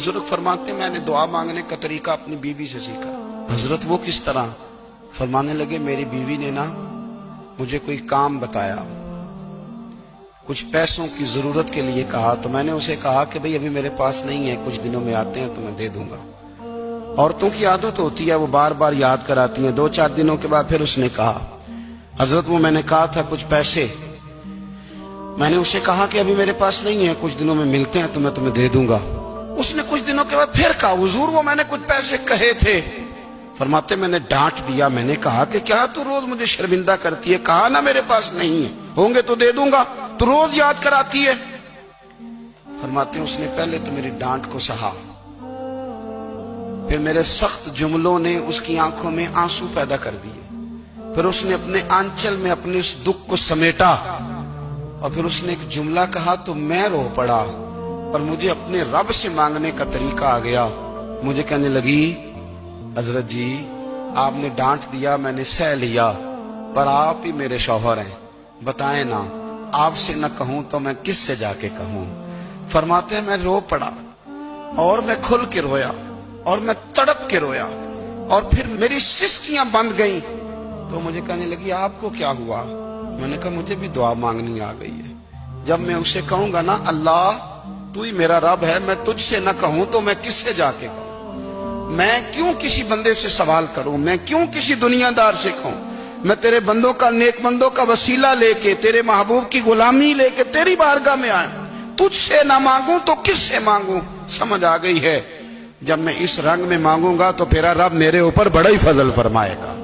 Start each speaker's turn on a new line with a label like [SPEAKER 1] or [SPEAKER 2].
[SPEAKER 1] बुजुर्ग फरमाते मैंने दुआ मांगने का तरीका अपनी बीवी से सीखा। हजरत वो किस तरह? फरमाने लगे मेरी बीवी ने ना मुझे कोई काम बताया, कुछ पैसों की जरूरत के लिए कहा, तो मैंने उसे कहा कि भाई अभी मेरे पास नहीं है, कुछ दिनों में आते हैं तो मैं दे दूंगा। औरतों की आदत होती है, वो बार बार याद कराती हैं। 2-4 दिनों के बाद फिर उसने कहा हजरत वो मैंने कहा था कुछ पैसे, मैंने उसे कहा कि अभी मेरे पास नहीं है, कुछ दिनों में मिलते हैं तो मैं तुम्हें दे दूंगा। उसने कुछ दिनों के बाद फिर कहा हुजूर वो मैंने कुछ पैसे कहे थे। फरमाते मैंने डांट दिया, मैंने कहा कि क्या तू रोज मुझे शर्मिंदा करती है, कहा ना मेरे पास नहीं है, होंगे तो दे दूंगा, तू रोज याद कराती है। फरमाते उसने पहले तो मेरी डांट को सहा, फिर मेरे सख्त जुमलों ने उसकी आंखों में आंसू पैदा कर दिए, फिर उसने अपने आंचल में अपने उस दुख को समेटा और फिर उसने एक जुमला कहा तो मैं रो पड़ा और मुझे अपने रब से मांगने का तरीका आ गया। मुझे कहने लगी हजरत जी आपने डांट दिया, मैंने सह लिया, पर आप ही मेरे शौहर हैं, बताएं ना, आपसे न कहूं तो मैं किस से जाके कहूं। फरमाते हैं मैं रो पड़ा और मैं खुल के रोया और मैं तड़प के रोया और फिर मेरी सिसकियां बंद गईं। तो मुझे कहने लगी आपको क्या हुआ? मैंने कहा मुझे भी दुआ मांगनी आ गई है। जब मैं उसे कहूंगा ना अल्लाह तू ही मेरा रब है, मैं तुझसे न कहूं तो मैं किससे जाके कहूं, मैं क्यों किसी बंदे से सवाल करूं, मैं क्यों किसी दुनियादार से कहूं, मैं तेरे बंदों का नेक बंदों का वसीला लेके तेरे महबूब की गुलामी लेके तेरी बारगाह में आया, तुझसे ना मांगूं तो किससे मांगूं। समझ आ गई है, जब मैं इस रंग में मांगूंगा तो तेरा रब मेरे ऊपर बड़ा ही फजल फरमाएगा।